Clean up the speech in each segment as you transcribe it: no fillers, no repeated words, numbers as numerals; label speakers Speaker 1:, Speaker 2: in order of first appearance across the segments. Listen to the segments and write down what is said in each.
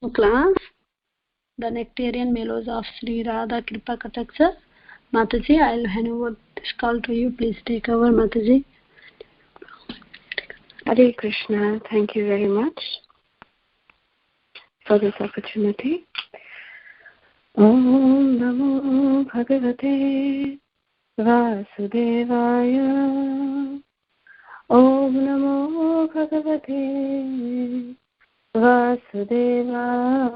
Speaker 1: Class, the Nectarian mellows of Sri RadhaKripa Kataksha. Mataji, I'll hand over this call to you. Please take over, Mataji.
Speaker 2: Hare Krishna, thank you very much for this opportunity. Om Namo Bhagavate Vasudevaya. Om Namo Bhagavate Vasudevaya.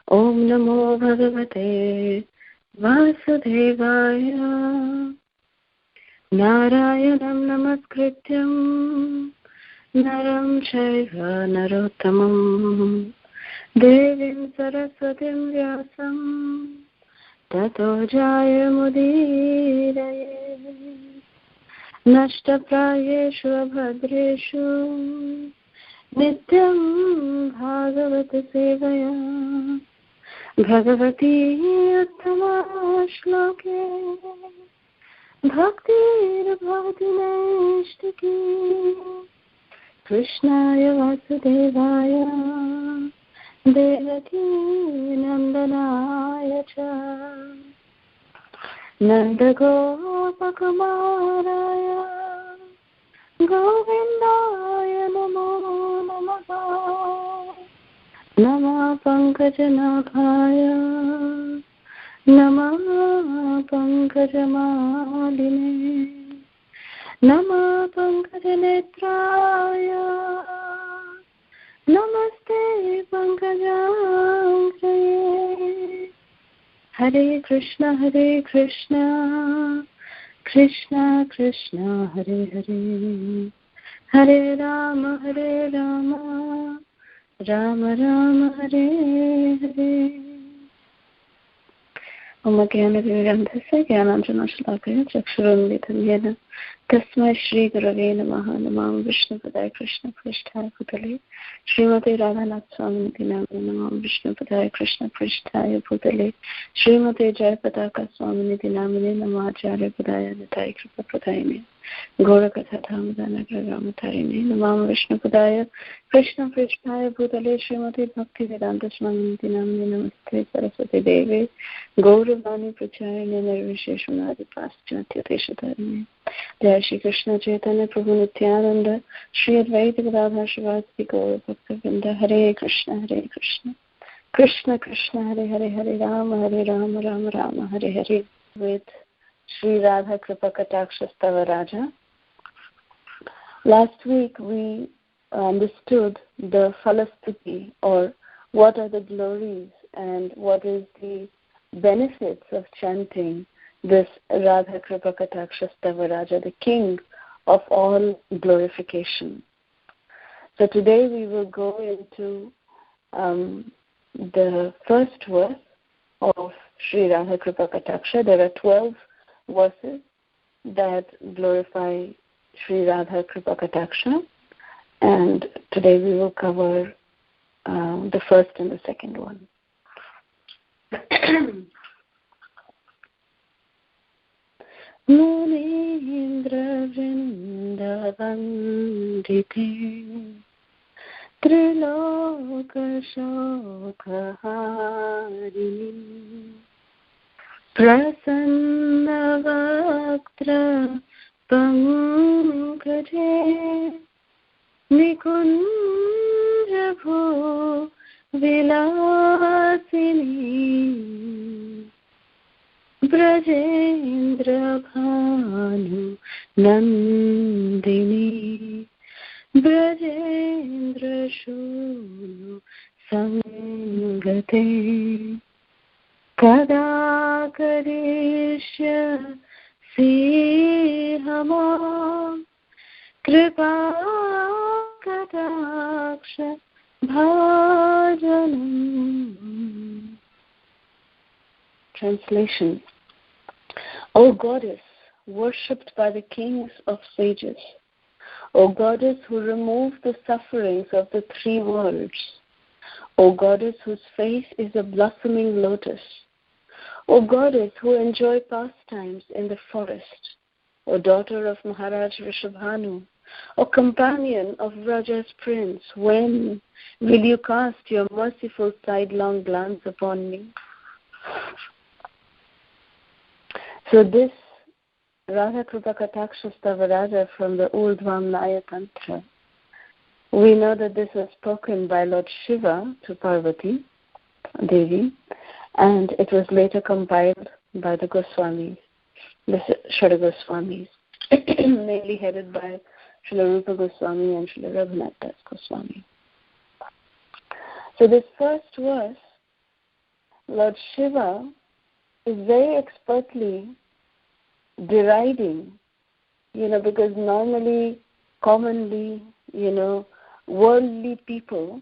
Speaker 2: Om Namo Bhagavate Vasudevaya. Narayanam Namaskrityam Naram Chaiva Narottamam Devim Saraswatim Vyasam Tato Jayamudiraye Nashtaprayeshu Abhadreshu Nityam Bhagavata Sevaya Bhagavati Uttama Shloke Bhaktir Bhavati Naishtaki Krishnaya Vasudevaya Devaki Nandanaya Cha Nandagopakumaraya Govindaya Namo Namaha Nama Pankajanabhaya Nama Pankajamadine Nama Pankajanetraya Namaste Pankajangraye Hare Krishna Krishna Krishna Hare Hare Hare Rama Rama Rama Hare Hare Om Jnana-Timirandhasya Jnananjana-Shalakaya Chakshurunmilitam Yena Tasmai Shri Gurave Namaha Namam Vishnupadaya Krishna Prishtaya Bhutale Srimati Radhanath Swamini Namane Namam Vishnupadaya Krishna Prishtaya Bhutale Srimati Jayapataka Swamini Namane Namacharya Padaya Nitai Kripa Pradayane Gaurakatha Dhamadana Gramatarine Namam Vishnupadaya Krishna Prishtaya Bhutale Srimati Bhakti Vedanta Swamini Namane Namaste Saraswati Devi Gauravani Pracharine Nirvisheshunadi Paschatya Teshatarine Jai Shri Krishna Chaitanya Prabhu Nityananda Shri Advaita Gadadhar Shivasti Gaura Bhakta-vrinda Hare Krishna Krishna Krishna Hare Hare Hare Rama Rama Rama Hare Hare with Sri RadhaKripa Kataksha StavaRaja. Last week we understood the Falasthiti, or what are the glories and what is the benefits of chanting this RadhaKripa Kataksha StavaRaja, the king of all glorification. So today we will go into the first verse of Sri RadhaKripa Kataksha. There are 12 verses that glorify Sri RadhaKripa Kataksha, and today we will cover the first and the second one. Munindra Vrindavandite Triloka Shokharini Prasanna Vaktra Pankaje Nikunja Bho Vilasini Brajendra Bhanu Nandini Brajendra Shunu Sangate Kada Karishya Sihama Kripa Kataksha Bhajanam. Translation. O Goddess, worshipped by the kings of sages, O Goddess who removed the sufferings of the three worlds, O Goddess whose face is a blossoming lotus, O Goddess who enjoy pastimes in the forest, O daughter of Maharaj Rishabhanu, O companion of Raja's prince, when will you cast your merciful sidelong glance upon me? So this RadhaKripa Kataksha StavaRaja from the old Vamnaya Tantra, we know that this was spoken by Lord Shiva to Parvati, Devi, and it was later compiled by the Goswamis, the Shada Goswamis, mainly headed by Srila Rupa Goswami and Srila Raghunath Das Goswami. So this first verse, Lord Shiva is very expertly deriding, because normally, commonly, worldly people,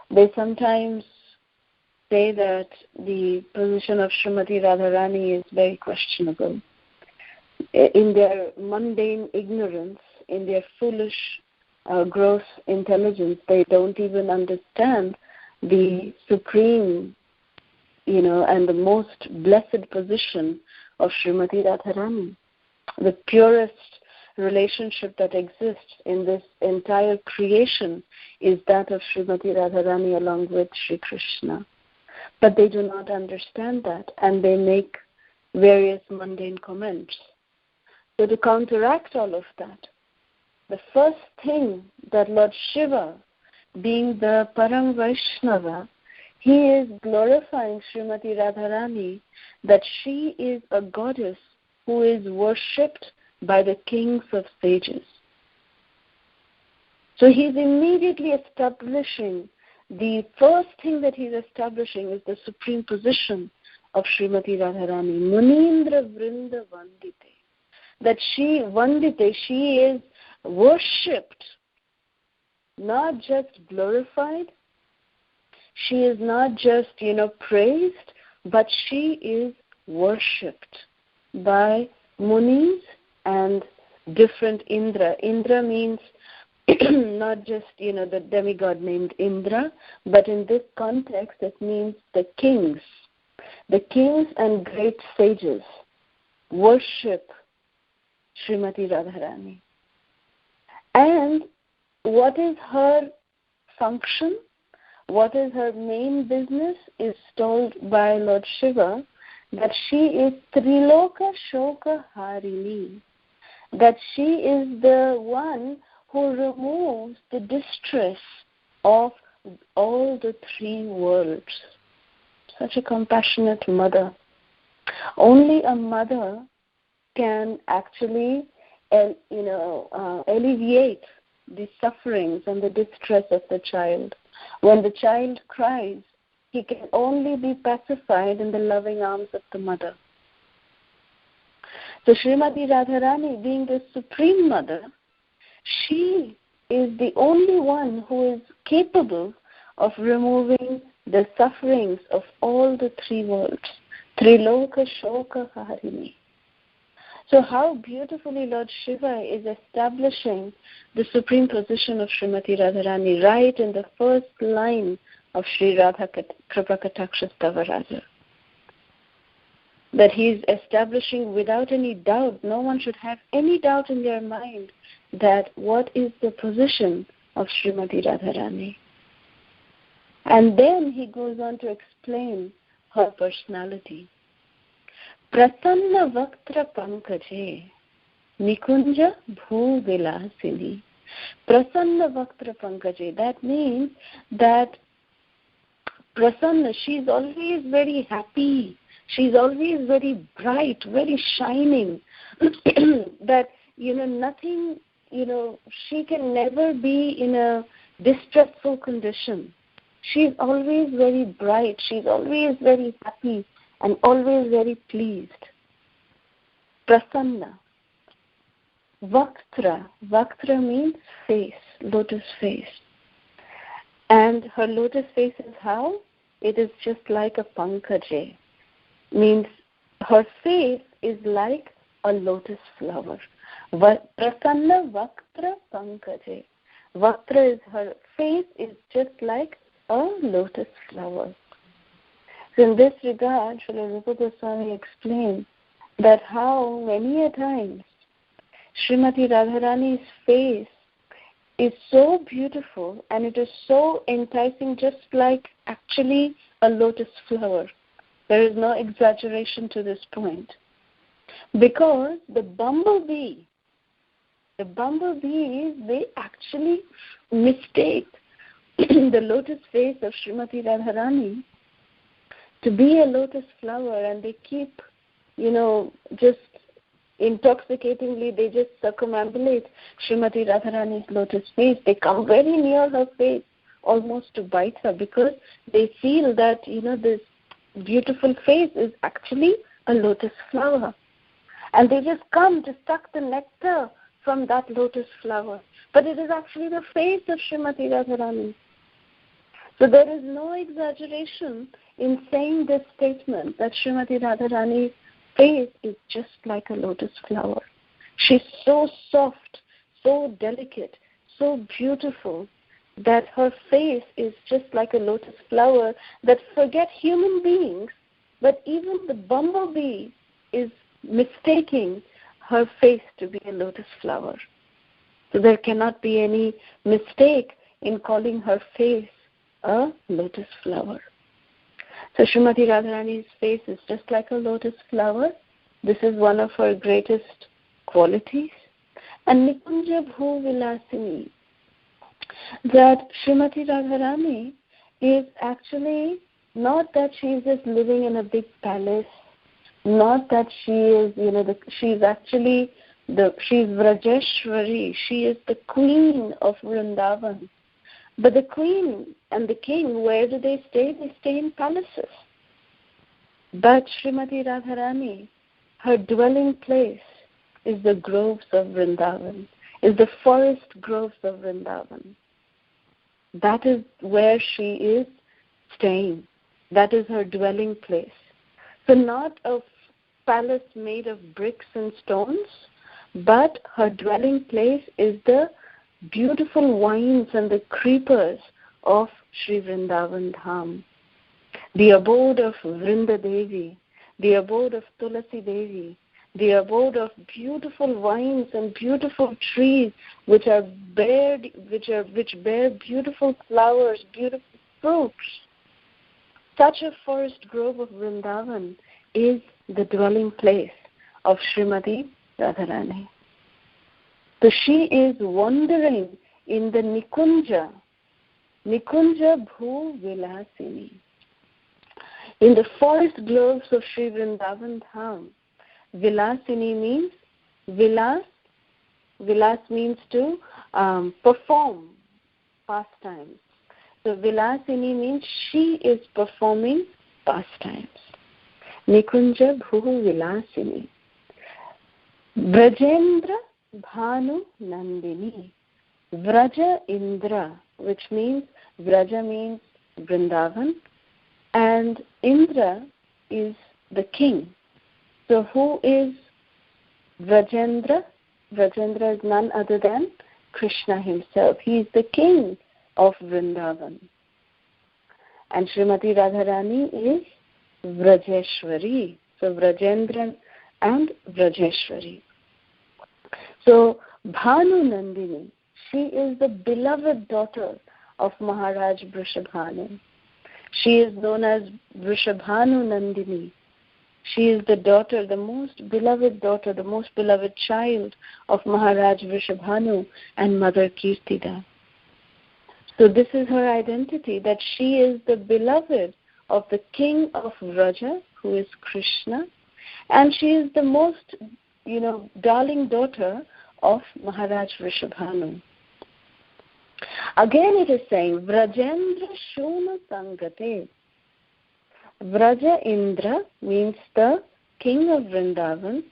Speaker 2: they sometimes say that the position of Srimati Radharani is very questionable. In their mundane ignorance, in their foolish, gross intelligence, they don't even understand the supreme, and the most blessed position of Srimati Radharani. The purest relationship that exists in this entire creation is that of Srimati Radharani along with Sri Krishna. But they do not understand that, and they make various mundane comments. So to counteract all of that, the first thing that Lord Shiva, being the Param Vaishnava, he is glorifying Srimati Radharani, that she is a goddess who is worshipped by the kings of sages. So he's immediately establishing, the first thing that he's establishing is the supreme position of Srimati Radharani. Munindra Vrinda Vandite. That she is worshipped, not just glorified. She is not just, praised, but she is worshipped by Munis and different Indra. Indra means not just, the demigod named Indra, but in this context it means the kings. The kings and great sages worship Srimati Radharani. And what is her function? What is her main business is told by Lord Shiva, that she is Triloka Shoka Harini, that she is the one who removes the distress of all the three worlds. Such a compassionate mother. Only a mother can actually alleviate the sufferings and the distress of the child. When the child cries, he can only be pacified in the loving arms of the mother. So Srimati Radharani, being the supreme mother, she is the only one who is capable of removing the sufferings of all the three worlds. Triloka Shoka Harini. So how beautifully Lord Shiva is establishing the supreme position of Srimati Radharani right in the first line of Sri RadhaKripa Kataksha StavaRaja. That he is establishing without any doubt, no one should have any doubt in their mind, that what is the position of Srimati Radharani. And then he goes on to explain her personality. Prasanna Vaktra Pankaje Nikunja Bhu Vilasini. Prasanna Vaktra Pankaje. That means that Prasanna, she's always very happy. She's always very bright, very shining. That, nothing, she can never be in a distressful condition. She's always very bright. She's always very happy and always very pleased. Prasanna. Vaktra. Vaktra means face, lotus face. And her lotus face is how? It is just like a pankaje. Means her face is like a lotus flower. Prasanna Vaktra Pankaje. Vaktra is her face is just like a lotus flower. So in this regard, Srila Rupa Goswami explained that how many a times Srimati Radharani's face is so beautiful and it is so enticing, just like actually a lotus flower. There is no exaggeration to this point. Because the bumblebees, they actually mistake the lotus face of Srimati Radharani to be a lotus flower, and they keep, just intoxicatingly, they just circumambulate Srimati Radharani's lotus face. They come very near her face, almost to bite her, because they feel that, this beautiful face is actually a lotus flower. And they just come to suck the nectar from that lotus flower. But it is actually the face of Srimati Radharani. So there is no exaggeration in saying this statement that Srimati Radharani's face is just like a lotus flower. She's so soft, so delicate, so beautiful that her face is just like a lotus flower that forget human beings, but even the bumblebee is mistaking her face to be a lotus flower. So there cannot be any mistake in calling her face a lotus flower. So Srimati Radharani's face is just like a lotus flower. This is one of her greatest qualities. And Nikunja Bhu Vilasini, that Srimati Radharani is actually not that she is just living in a big palace, not that she is, she's actually she's Vrajeshwari, she is the queen of Vrindavan. But the queen and the king, where do they stay? They stay in palaces. But Srimati Radharani, her dwelling place is the groves of Vrindavan, is the forest groves of Vrindavan. That is where she is staying. That is her dwelling place. So not a palace made of bricks and stones, but her dwelling place is the beautiful vines and the creepers of Sri Vrindavan Dham, the abode of Vrinda Devi, the abode of Tulasi Devi, the abode of beautiful vines and beautiful trees which bear beautiful flowers, beautiful fruits. Such a forest grove of Vrindavan is the dwelling place of Srimati Radharani. So she is wandering in the Nikunja Bhu Vilasini, in the forest groves of Sri Vrindavan Dham. Vilasini means vilas. Vilas means to perform pastimes. So Vilasini means she is performing pastimes. Nikunja Bhu Vilasini. Brajendra Bhanu Nandini. Vraja Indra, which means Vraja means Vrindavan, and Indra is the king. So who is Vrajendra? Vrajendra is none other than Krishna himself. He is the king of Vrindavan. And Srimati Radharani is Vrajeshwari. So Vrajendra and Vrajeshwari. So Bhanu Nandini, she is the beloved daughter of Maharaj Vrishabhanu. She is known as Vrishabhanu Nandini. She is the daughter, the most beloved daughter, the most beloved child of Maharaj Vrishabhanu and Mother Kirtida. So this is her identity, that she is the beloved of the king of Vraja, who is Krishna, and she is the most, darling daughter of Maharaj Vrishabhanu. Again it is saying, Vrajendra Shuna Sangate. Vraja Indra means the king of Vrindavan.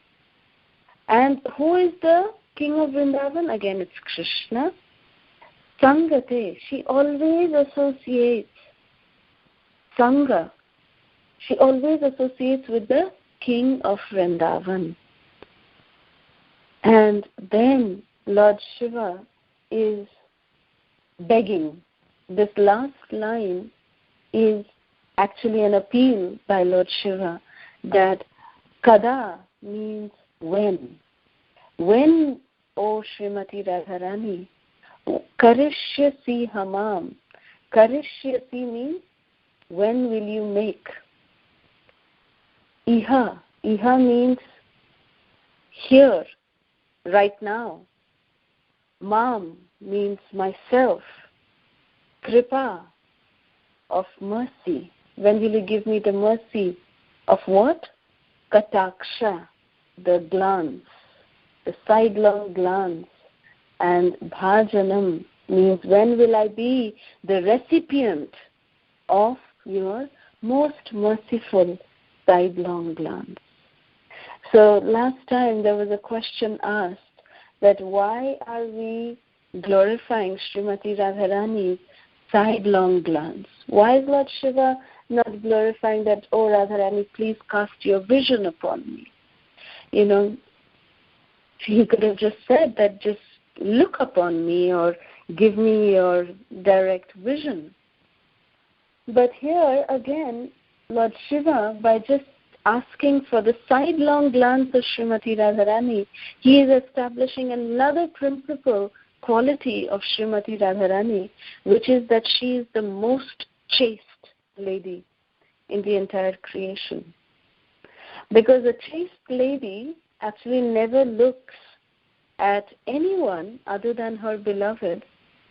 Speaker 2: And who is the king of Vrindavan? Again, it's Krishna. Sangate, she always associates Sangha. She always associates with the king of Vrindavan. And then Lord Shiva is begging. This last line is actually an appeal by Lord Shiva, that Kada means when. When O Srimati Radharani, Karishyasi Hamam. Karishyasi means when will you make? Iha. Iha means here, right now. Mam means myself. Kripa, of mercy. When will you give me the mercy? Of what? Kataksha, the glance, the sidelong glance. And bhajanam means when will I be the recipient of your most merciful sidelong glance. So last time there was a question asked that why are we glorifying Srimati Radharani's sidelong glance? Why is Lord Shiva not glorifying that, oh Radharani, please cast your vision upon me? You know, he could have just said that, just look upon me or give me your direct vision. But here again, Lord Shiva, by just asking for the sidelong glance of Srimati Radharani, he is establishing another principal quality of Srimati Radharani, which is that she is the most chaste lady in the entire creation. Because a chaste lady actually never looks at anyone other than her beloved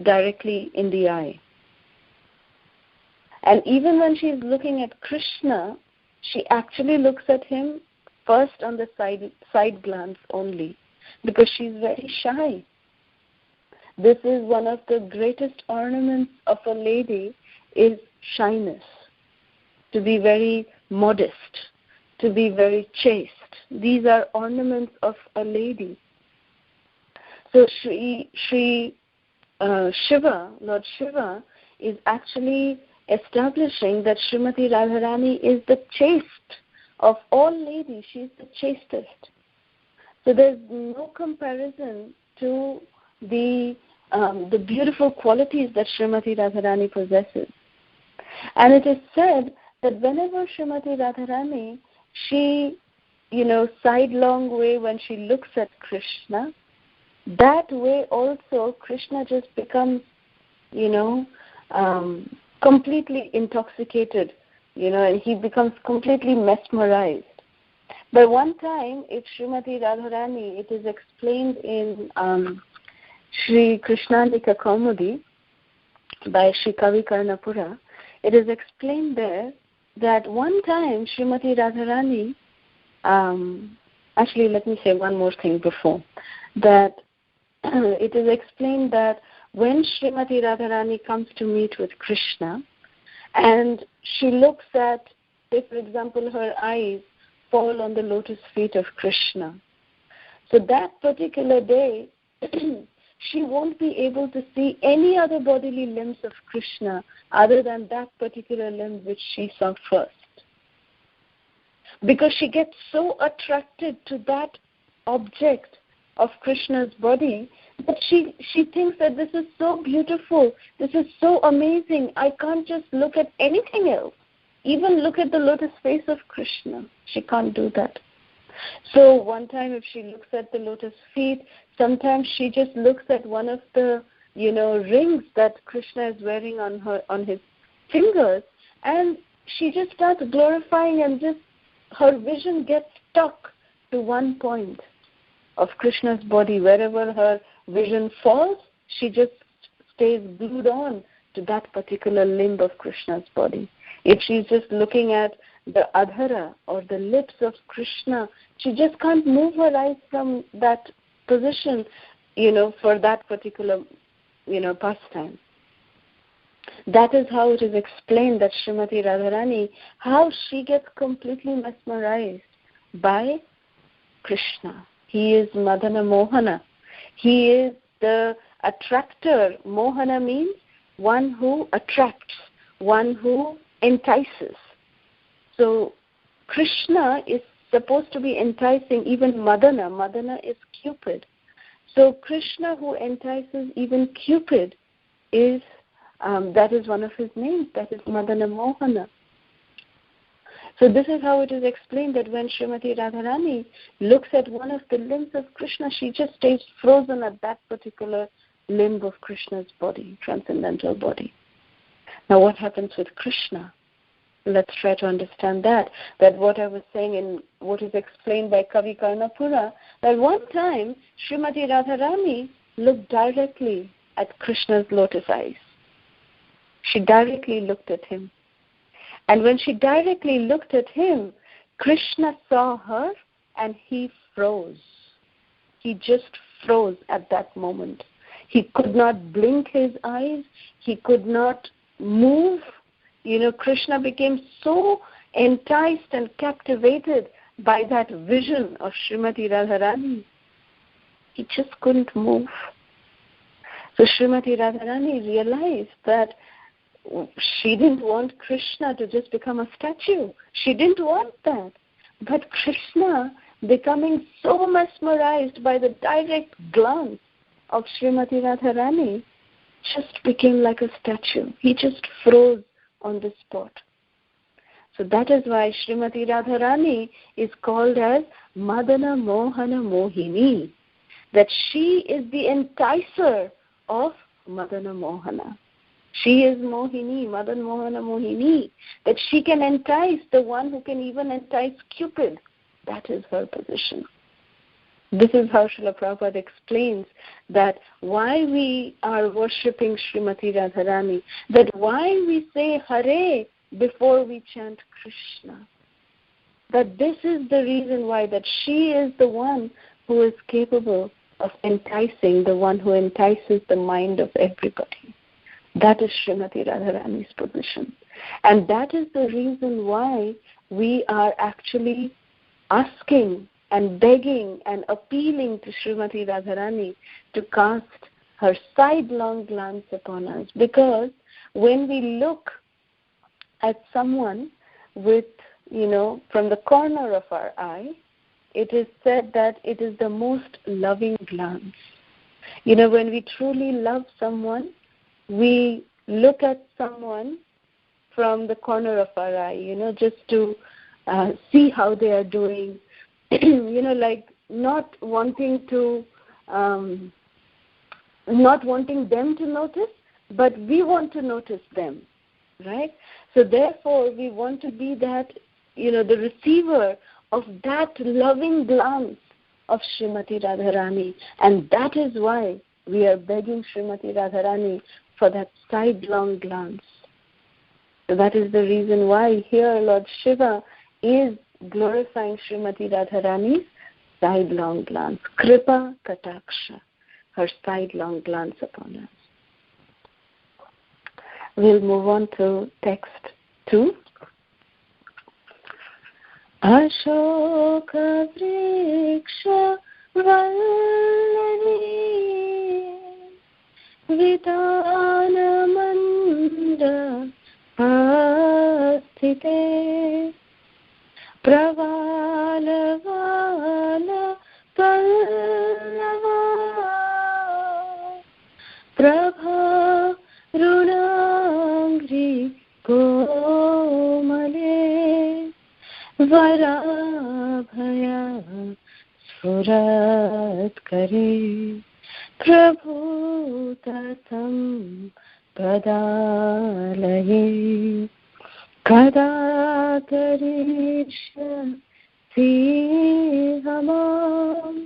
Speaker 2: directly in the eye. And even when she is looking at Krishna, she actually looks at him first on the side glance only, because she is very shy. This is one of the greatest ornaments of a lady, is shyness, to be very modest, to be very chaste. These are ornaments of a lady. So Shiva, Lord Shiva, is actually establishing that Srimati Radharani is the chaste of all ladies. She is the chastest. So there's no comparison to the beautiful qualities that Srimati Radharani possesses. And it is said that whenever Srimati Radharani, she, sidelong way when she looks at Krishna, that way also Krishna just becomes, completely intoxicated, and he becomes completely mesmerized. But one time, if Srimati Radharani, it is explained in Sri Krishnanika Kaumudi by Sri Kavi Karnapura, it is explained there that one time Srimati Radharani, actually let me say one more thing before, that it is explained that when Srimati Radharani comes to meet with Krishna and she looks at, say for example, her eyes fall on the lotus feet of Krishna, so that particular day she won't be able to see any other bodily limbs of Krishna other than that particular limb which she saw first. Because she gets so attracted to that object of Krishna's body that she thinks that this is so beautiful, this is so amazing, I can't just look at anything else. Even look at the lotus face of Krishna. She can't do that. So one time if she looks at the lotus feet, sometimes she just looks at one of the, rings that Krishna is wearing on his fingers, and she just starts glorifying, and just her vision gets stuck to one point of Krishna's body. Wherever her vision falls, she just stays glued on to that particular limb of Krishna's body. If she's just looking at the adhara or the lips of Krishna, she just can't move her eyes from that position, for that particular, pastime. That is how it is explained that Srimati Radharani, how she gets completely mesmerized by Krishna. He is Madana Mohana. He is the attractor. Mohana means one who attracts, one who entices. So Krishna is supposed to be enticing even Madana. Madana is Cupid. So Krishna, who entices even Cupid, is that is one of his names. That is Madana Mohana. So this is how it is explained that when Srimati Radharani looks at one of the limbs of Krishna, she just stays frozen at that particular limb of Krishna's body, transcendental body. Now what happens with Krishna? Let's try to understand that what I was saying in what is explained by Kavi Karnapura, that one time Srimati Radharani looked directly at Krishna's lotus eyes. She directly looked at him. And when she directly looked at him, Krishna saw her and he froze. He just froze at that moment. He could not blink his eyes. He could not move. Krishna became so enticed and captivated by that vision of Srimati Radharani. He just couldn't move. So Srimati Radharani realized that she didn't want Krishna to just become a statue. She didn't want that. But Krishna, becoming so mesmerized by the direct glance of Srimati Radharani, just became like a statue. He just froze on the spot. So that is why Srimati Radharani is called as Madana Mohana Mohini, that she is the enticer of Madana Mohana. She is Mohini, Madan Mohana Mohini, that she can entice the one who can even entice Cupid. That is her position. This is how Srila Prabhupada explains that why we are worshipping Srimati Radharani, that why we say Hare before we chant Krishna. That this is the reason why, that she is the one who is capable of enticing, the one who entices the mind of everybody. That is Srimati Radharani's position. And that is the reason why we are actually asking and begging and appealing to Srimati Radharani to cast her sidelong glance upon us. Because when we look at someone with, from the corner of our eye, it is said that it is the most loving glance. When we truly love someone, we look at someone from the corner of our eye, just to see how they are doing, like not wanting them to notice, but we want to notice them, right? So therefore, we want to be that, the receiver of that loving glance of Srimati Radharani. And that is why we are begging Srimati Radharani for that sidelong glance. So that is the reason why here Lord Shiva is glorifying Srimati Radharani's sidelong glance. Kripa Kataksha, her sidelong glance upon us. We'll move on to text 2. Ashoka vriksha vallani vidana manda asthite pravala vala pallava prabha runangri komale varabhaya sfurat kare prabhu tatam padalaye kada karisha hamam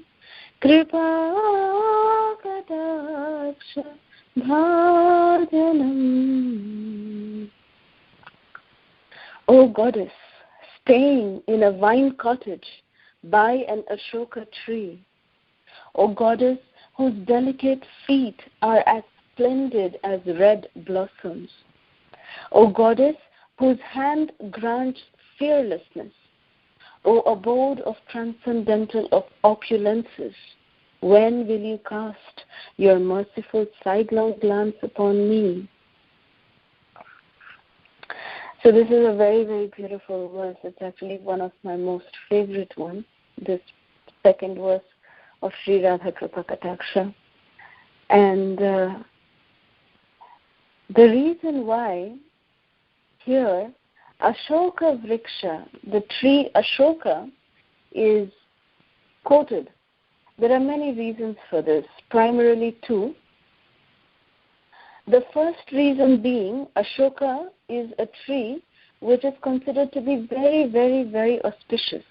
Speaker 2: kripa kataksha bhajanam. O goddess, staying in a vine cottage by an Ashoka tree, O goddess whose delicate feet are as splendid as red blossoms, O goddess whose hand grants fearlessness, O abode of transcendental opulences, when will you cast your merciful sidelong glance upon me? So this is a very, very beautiful verse. It's actually one of my most favorite ones, this second verse of Sri RadhaKripa Kataksha. And the reason why here Ashoka Vriksha, the tree Ashoka, is quoted. There are many reasons for this, primarily two. The first reason being, Ashoka is a tree which is considered to be very, very, very auspicious,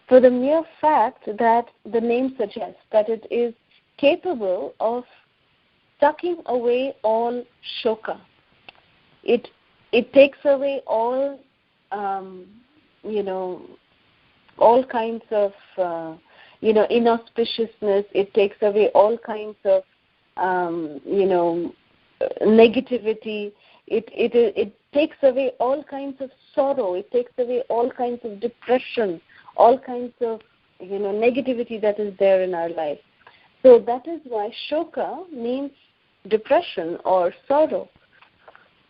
Speaker 2: for the mere fact that the name suggests that it is capable of sucking away all shoka. It takes away all, all kinds of, inauspiciousness. It takes away all kinds of, negativity. It takes away all kinds of sorrow. It takes away all kinds of depression, all kinds of, negativity that is there in our life. So that is why shoka means depression or sorrow.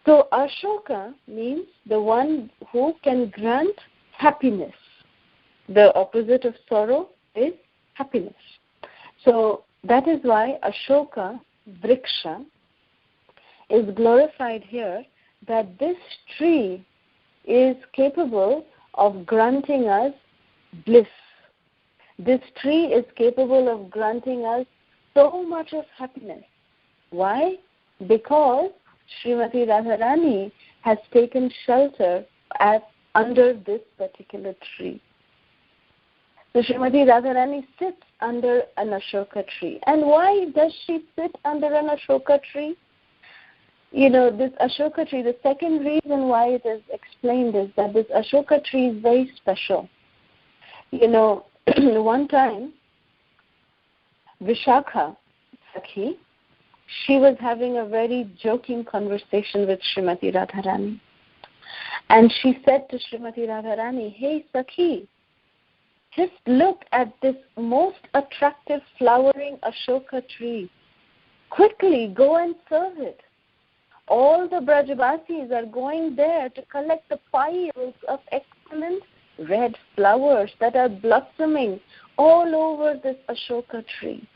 Speaker 2: So Ashoka means the one who can grant happiness. The opposite of sorrow is happiness. So that is why Ashoka Vriksha is glorified here, that this tree is capable of granting us bliss. This tree is capable of granting us so much of happiness. Why? Because Srimati Radharani has taken shelter under this particular tree. So Srimati Radharani sits under an Ashoka tree. And why does she sit under an Ashoka tree? This Ashoka tree, the second reason why it is explained is that this Ashoka tree is very special. One time, Vishakha Sakhi, she was having a very joking conversation with Srimati Radharani. And she said to Srimati Radharani, "Hey Sakhi, just look at this most attractive flowering Ashoka tree. Quickly go and serve it. All the Brajavasis are going there to collect the piles of excellent red flowers that are blossoming all over this Ashoka tree."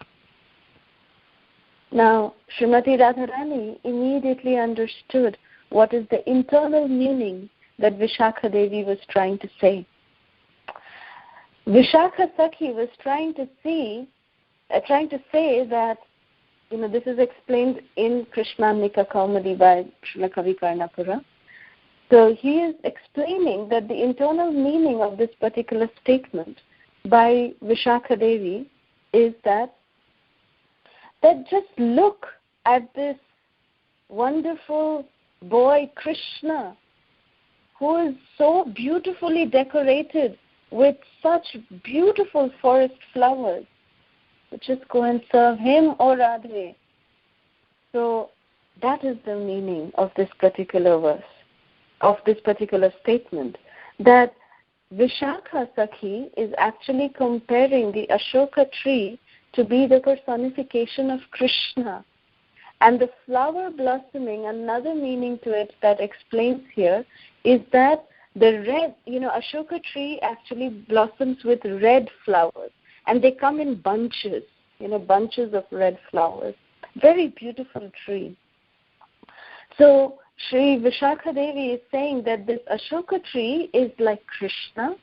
Speaker 2: Now, Srimati Radharani immediately understood what is the internal meaning that Vishakha Devi was trying to say. Vishakha Sakhi was trying to say that, this is explained in Krishnamnika Kaumadi by Srila Kavi Karnapura. So he is explaining that the internal meaning of this particular statement by Vishakha Devi is that just look at this wonderful boy Krishna, who is so beautifully decorated with such beautiful forest flowers. So just go and serve him, O Radhe. So that is the meaning of this particular verse, of this particular statement, that Vishakha Sakhi is actually comparing the Ashoka tree to be the personification of Krishna. And the flower blossoming, another meaning to it that explains here, is that the red, Ashoka tree actually blossoms with red flowers. And they come in bunches, bunches of red flowers. Very beautiful tree. So Sri Vishakha Devi is saying that this Ashoka tree is like Krishna,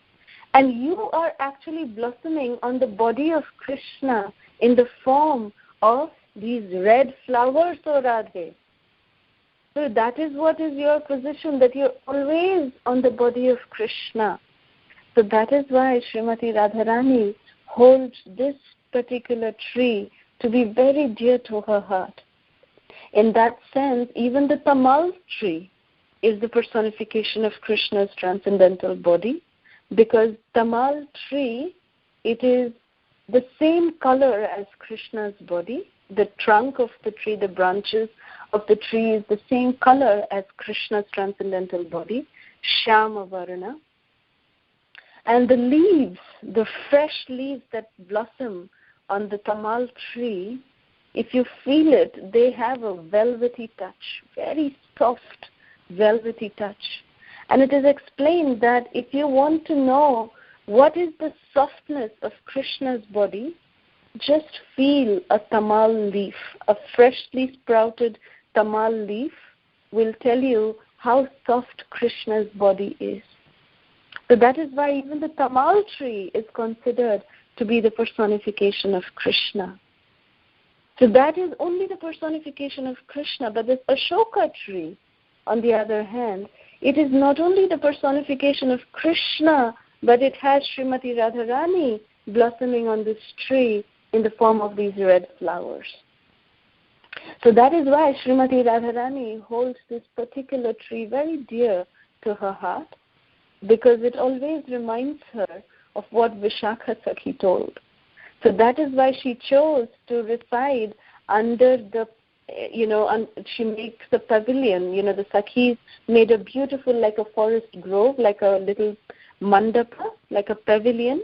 Speaker 2: and you are actually blossoming on the body of Krishna in the form of these red flowers, O Radhe. So that is what is your position, that you're always on the body of Krishna. So that is why Srimati Radharani holds this particular tree to be very dear to her heart. In that sense, even the tamal tree is the personification of Krishna's transcendental body, because tamal tree, it is the same color as Krishna's body. The trunk of the tree, the branches of the tree is the same color as Krishna's transcendental body, Shyama Varana. And the leaves, the fresh leaves that blossom on the tamal tree, if you feel it, they have a velvety touch, very soft, velvety touch. And it is explained that if you want to know what is the softness of Krishna's body, just feel a tamal leaf. A freshly sprouted tamal leaf will tell you how soft Krishna's body is. So that is why even the tamal tree is considered to be the personification of Krishna. So that is only the personification of Krishna. But this Ashoka tree, on the other hand, it is not only the personification of Krishna, but it has Srimati Radharani blossoming on this tree in the form of these red flowers. So that is why Srimati Radharani holds this particular tree very dear to her heart, because it always reminds her of what Vishakha Sakhi told. So that is why she chose to reside under the, she makes the pavilion. The Sakhis made a beautiful, like a forest grove, like a little mandapa, like a pavilion.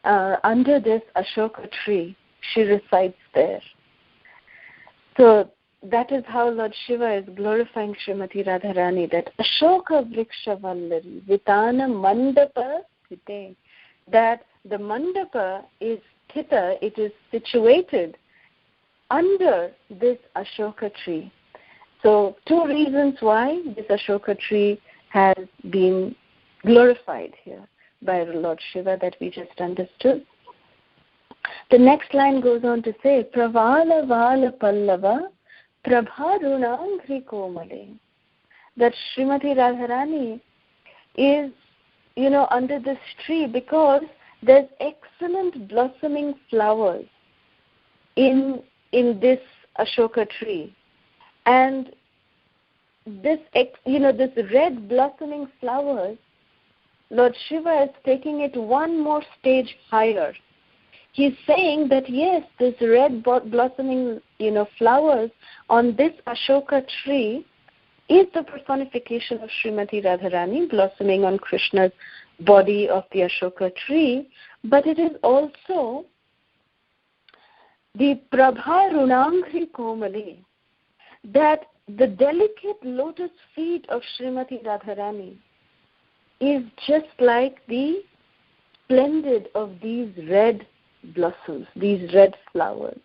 Speaker 2: Under this Ashoka tree, she resides there. So that is how Lord Shiva is glorifying Srimati Radharani, that Ashoka Vriksha Vallari Vitana Mandapa Sthite, that the mandapa is sthita, it is situated under this Ashoka tree. So 2 reasons why this Ashoka tree has been glorified here by Lord Shiva that we just understood. The next line goes on to say, Pravala Vala Pallava Prabharunangri Komale, that Srimati Radharani is, under this tree because there's excellent blossoming flowers in this Ashoka tree. And this red blossoming flowers, Lord Shiva is taking it one more stage higher. He's saying that yes, this red blossoming, flowers on this Ashoka tree is the personification of Srimati Radharani blossoming on Krishna's body of the Ashoka tree, but it is also the Prabha Runangri Komale, that the delicate lotus feet of Srimati Radharani is just like the splendid of these red blossoms, these red flowers.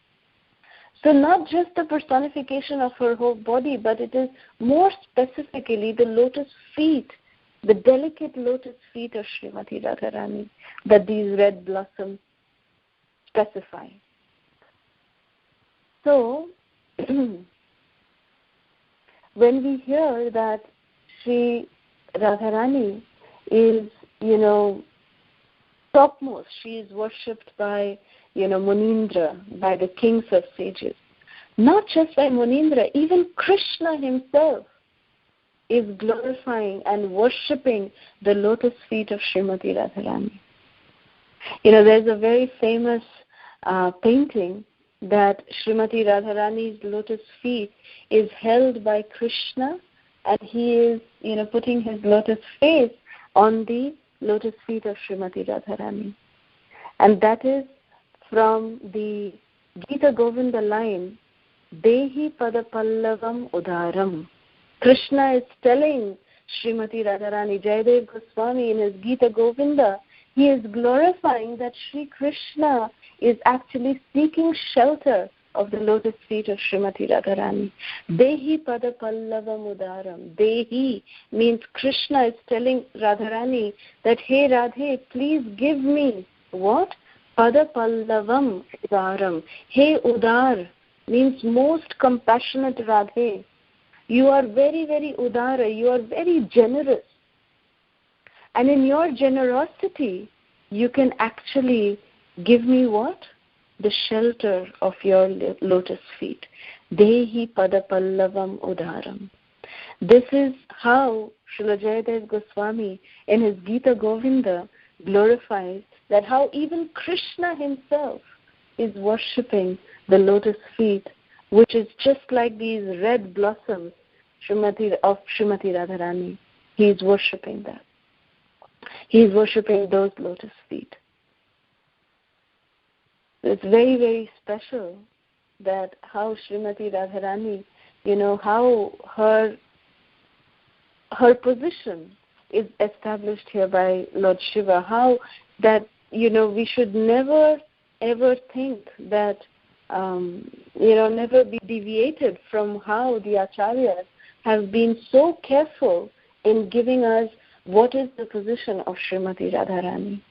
Speaker 2: So not just the personification of her whole body, but it is more specifically the lotus feet, the delicate lotus feet of Srimati Radharani that these red blossoms specify. So, when we hear that Sri Radharani is, topmost, she is worshipped by, Munindra, by the kings of sages. Not just by Munindra, even Krishna himself is glorifying and worshipping the lotus feet of Srimati Radharani. There's a very famous painting that Srimati Radharani's lotus feet is held by Krishna, and he is, putting his lotus face on the lotus feet of Srimati Radharani. And that is from the Gita Govinda line, Dehi Pada Pallavam Udaram. Krishna is telling Srimati Radharani, Jayadev Goswami in his Gita Govinda, he is glorifying that Sri Krishna is actually seeking shelter of the lotus feet of Srimati Radharani. Dehi Pada Pallavam Udaram. Dehi means Krishna is telling Radharani that, hey Radhe, please give me what? Pada Pallavam Udaram. Hey Udar means most compassionate Radhe. You are very, very Udara. You are very generous. And in your generosity, you can actually give me what? The shelter of your lotus feet. Dehi Pada Pallavam Udaram. This is how Srila Jayadev Goswami in his Gita Govinda glorifies that how even Krishna himself is worshipping the lotus feet, which is just like these red blossoms of Srimati Radharani. He is worshipping that. He is worshipping those lotus feet. It's very, very special that how Srimati Radharani, how her position is established here by Lord Shiva, how that, we should never ever think that, never be deviated from how the Acharyas have been so careful in giving us what is the position of Srimati Radharani.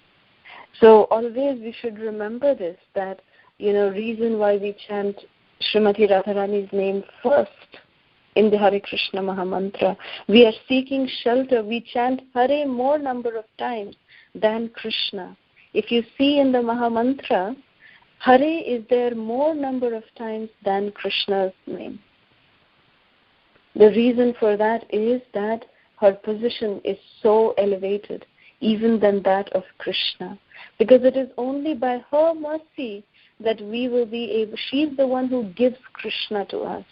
Speaker 2: So always we should remember this, that, reason why we chant Srimati Radharani's name first in the Hare Krishna Mahamantra. We are seeking shelter. We chant Hare more number of times than Krishna. If you see in the Mahamantra, Hare is there more number of times than Krishna's name. The reason for that is that her position is so elevated, even than that of Krishna. Because it is only by her mercy that we will be able, she is the one who gives Krishna to us,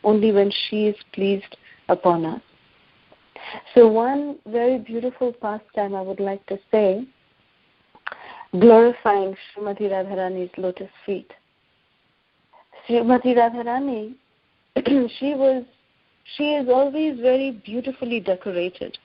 Speaker 2: only when she is pleased upon us. So one very beautiful pastime I would like to say, glorifying Srimati Radharani's lotus feet. Srimati Radharani, she is always very beautifully decorated.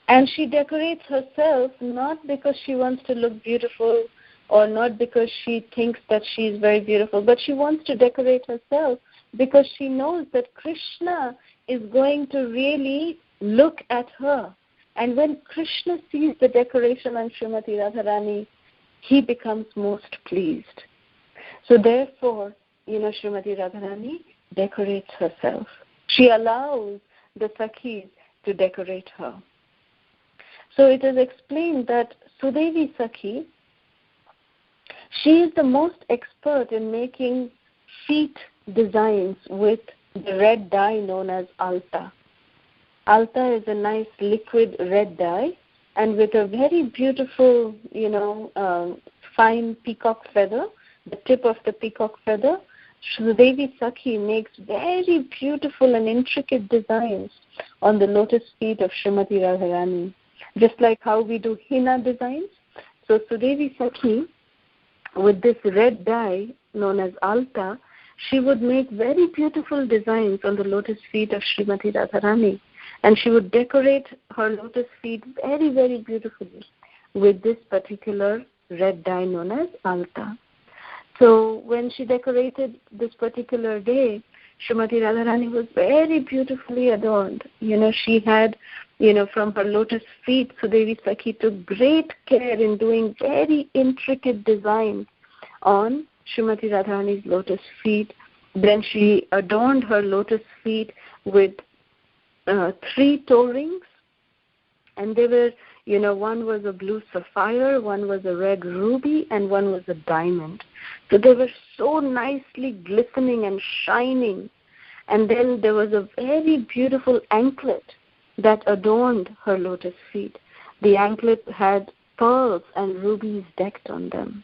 Speaker 2: And she decorates herself not because she wants to look beautiful or not because she thinks that she is very beautiful, but she wants to decorate herself because she knows that Krishna is going to really look at her. And when Krishna sees the decoration on Srimati Radharani, he becomes most pleased. So therefore, Srimati Radharani decorates herself. She allows the Sakhis to decorate her. So it is explained that Sudevi Sakhi, she is the most expert in making feet designs with the red dye known as alta. Alta is a nice liquid red dye, and with a very beautiful, fine peacock feather, the tip of the peacock feather, Sudevi Sakhi makes very beautiful and intricate designs on the lotus feet of Srimati Radharani. Just like how we do henna designs. So Sudevi Sakhi, with this red dye known as alta, she would make very beautiful designs on the lotus feet of Srimati Radharani. And she would decorate her lotus feet very, very beautifully with this particular red dye known as alta. So when she decorated this particular day, Srimati Radharani was very beautifully adorned. She had, from her lotus feet, Sudevi Sakhi took great care in doing very intricate designs on Srimati Radharani's lotus feet. Then she adorned her lotus feet with 3 toe rings, and they were, one was a blue sapphire, one was a red ruby, and one was a diamond. So they were so nicely glistening and shining. And then there was a very beautiful anklet that adorned her lotus feet. The anklet had pearls and rubies decked on them.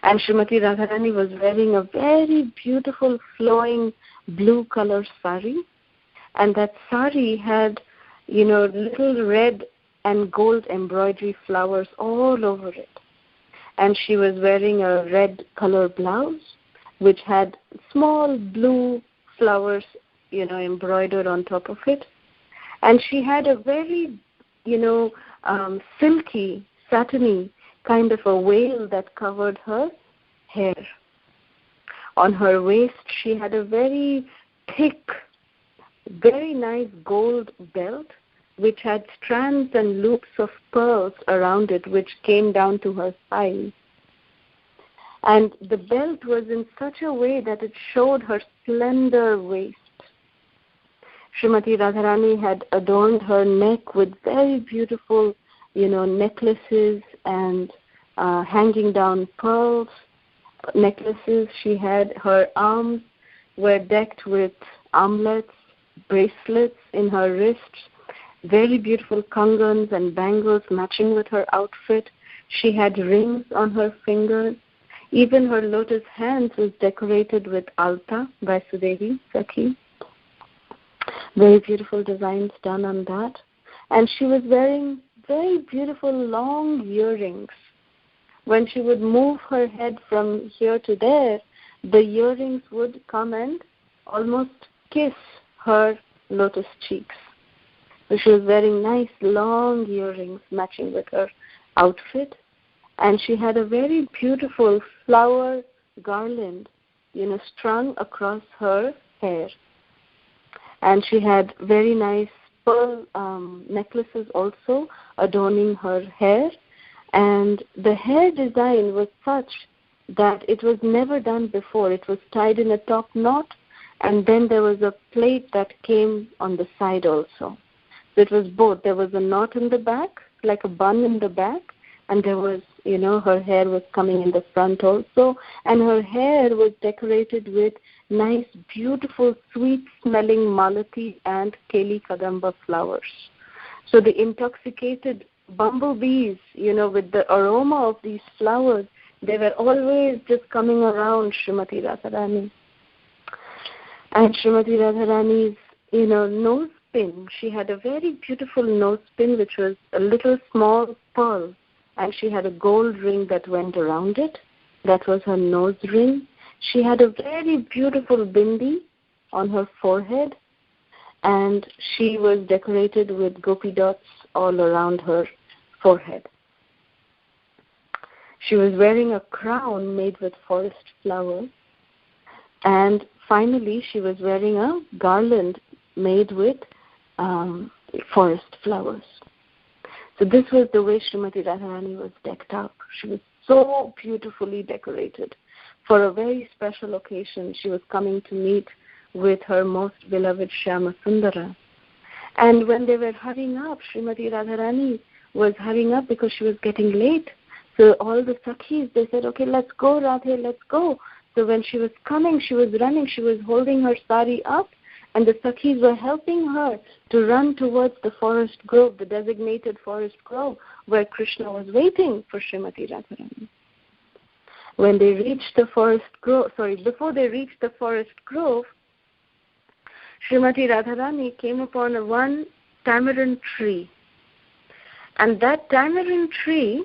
Speaker 2: And Srimati Radharani was wearing a very beautiful flowing blue color sari. And that sari had, little red and gold embroidery flowers all over it. And she was wearing a red color blouse, which had small blue flowers, embroidered on top of it. And she had a very, silky, satiny kind of a veil that covered her hair. On her waist, she had a very thick, very nice gold belt, which had strands and loops of pearls around it, which came down to her thighs. And the belt was in such a way that it showed her slender waist. Srimati Radharani had adorned her neck with very beautiful, necklaces and hanging down pearls necklaces. She had her arms were decked with armlets, bracelets in her wrists, very beautiful kangans and bangles matching with her outfit. She had rings on her fingers. Even her lotus hands was decorated with alta by Sudevi Sakhi. Very beautiful designs done on that. And she was wearing very beautiful long earrings. When she would move her head from here to there, the earrings would come and almost kiss her lotus cheeks. So she was wearing nice long earrings matching with her outfit. And she had a very beautiful flower garland, strung across her hair. And she had very nice pearl necklaces also adorning her hair. And the hair design was such that it was never done before. It was tied in a top knot, and then there was a plait that came on the side also. So it was both. There was a knot in the back, like a bun in the back, and there was, her hair was coming in the front also, and her hair was decorated with nice, beautiful, sweet-smelling malati and keli kadamba flowers. So the intoxicated bumblebees, with the aroma of these flowers, they were always just coming around Srimati Radharani. And Srimati Radharani's, nose pin, she had a very beautiful nose pin which was a little small pearl, and she had a gold ring that went around it. That was her nose ring. She had a very beautiful bindi on her forehead, and she was decorated with gopi dots all around her forehead. She was wearing a crown made with forest flowers, and finally she was wearing a garland made with forest flowers. So this was the way Srimati Radharani was decked out. She was so beautifully decorated. For a very special occasion, she was coming to meet with her most beloved Shyama Sundara. And when they were hurrying up, Srimati Radharani was hurrying up because she was getting late. So all the Sakhis, they said, okay, let's go, Radhe, let's go. So when she was coming, she was running, she was holding her sari up, and the Sakhis were helping her to run towards the forest grove, the designated forest grove, where Krishna was waiting for Srimati Radharani. When they reached the forest grove, before they reached the forest grove, Srimati Radharani came upon one tamarind tree. And that tamarind tree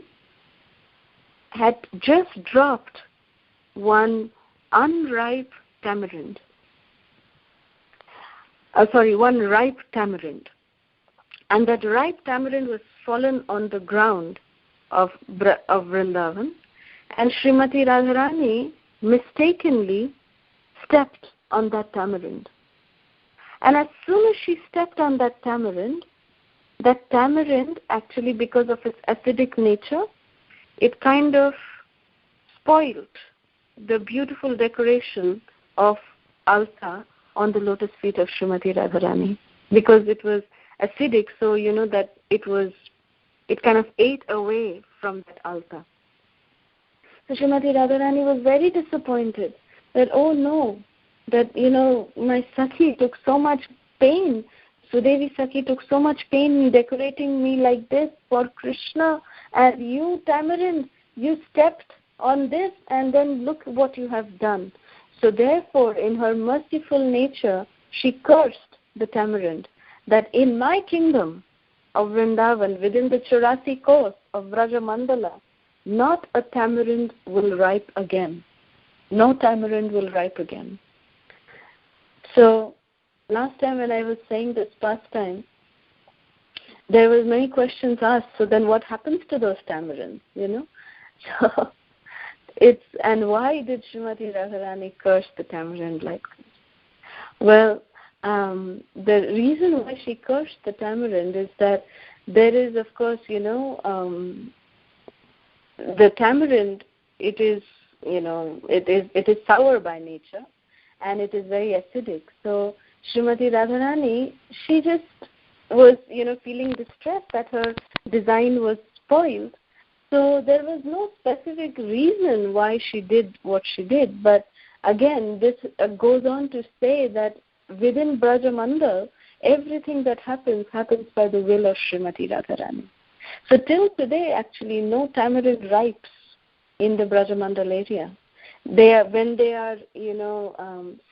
Speaker 2: had just dropped one unripe tamarind. One ripe tamarind. And that ripe tamarind was fallen on the ground of Vrindavan. And Srimati Radharani mistakenly stepped on that tamarind. And as soon as she stepped on that tamarind actually, because of its acidic nature, it kind of spoiled the beautiful decoration of alta on the lotus feet of Srimati Radharani. Because it was acidic, so that it kind of ate away from that alta. So Srimati Radharani was very disappointed that, oh no, that, my Sakhi took so much pain. Sudevi Sakhi took so much pain in decorating me like this for Krishna, and you, tamarind, you stepped on this, and then look what you have done. So therefore, in her merciful nature, she cursed the tamarind, that in my kingdom of Vrindavan, within the 84 course of Vraja Mandala, not a tamarind will ripe again. No tamarind will ripe again. So last time when I was saying this pastime, there were many questions asked. So then what happens to those tamarinds, So and why did Srimati Radharani curse the tamarind like this? Well, the reason why she cursed the tamarind is that there is, of course, the tamarind, it is sour by nature, and it is very acidic. So Srimati Radharani, she just was, feeling distressed that her design was spoiled. So there was no specific reason why she did what she did. But again, this goes on to say that within Brajamandal, everything that happens by the will of Srimati Radharani. So till today, actually, no tamarind ripes in the Brajamandal area. When they are,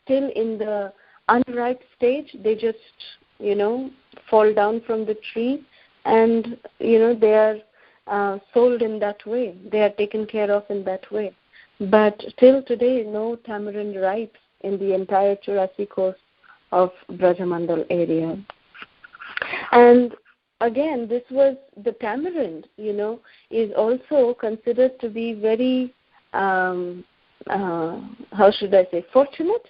Speaker 2: still in the unripe stage, they just, fall down from the tree, and, they are sold in that way. They are taken care of in that way. But till today, no tamarind ripes in the entire 84 course of Brajamandal area. And again, this was the tamarind, is also considered to be very, fortunate,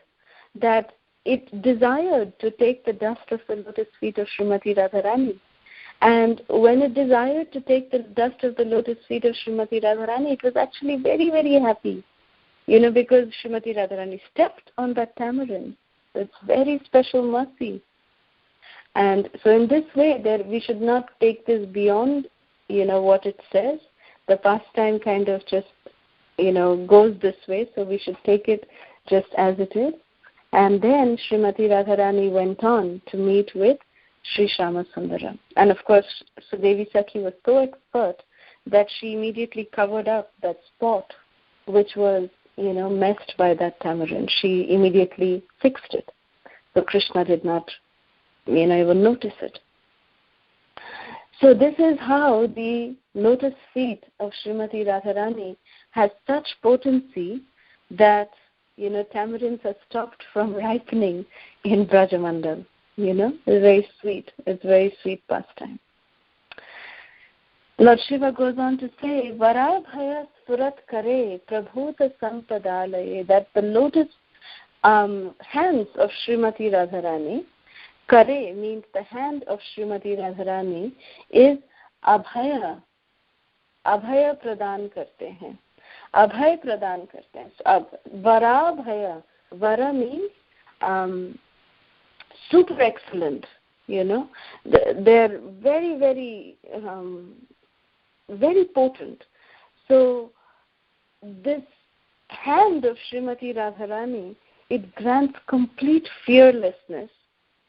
Speaker 2: that it desired to take the dust of the lotus feet of Srimati Radharani. And when it desired to take the dust of the lotus feet of Srimati Radharani, it was actually very, very happy, because Srimati Radharani stepped on that tamarind. So it's very special mercy. And so in this way, we should not take this beyond, what it says. The pastime kind of just, goes this way. So we should take it just as it is. And then Srimati Radharani went on to meet with Sri Shama Sundaram. And of course, Devi Sakhi was so expert that she immediately covered up that spot which was, messed by that tamarind. She immediately fixed it. So Krishna did not, even notice it. So this is how the lotus feet of Srimati Radharani has such potency that, tamarinds are stopped from ripening in Brajamandal. It's very sweet. It's very sweet pastime. Lord Shiva goes on to say, Varabhaya Surat Kare Prabhuta Sampadalaye, that the lotus hands of Srimati Radharani, Kare means the hand of Srimati Radharani, is Abhaya. Abhaya Pradan Karte hain. Abhay Pradan Karte hain. So, Varabhaya. Vara means super excellent, They're very, very, very potent. So this hand of Srimati Radharani, it grants complete fearlessness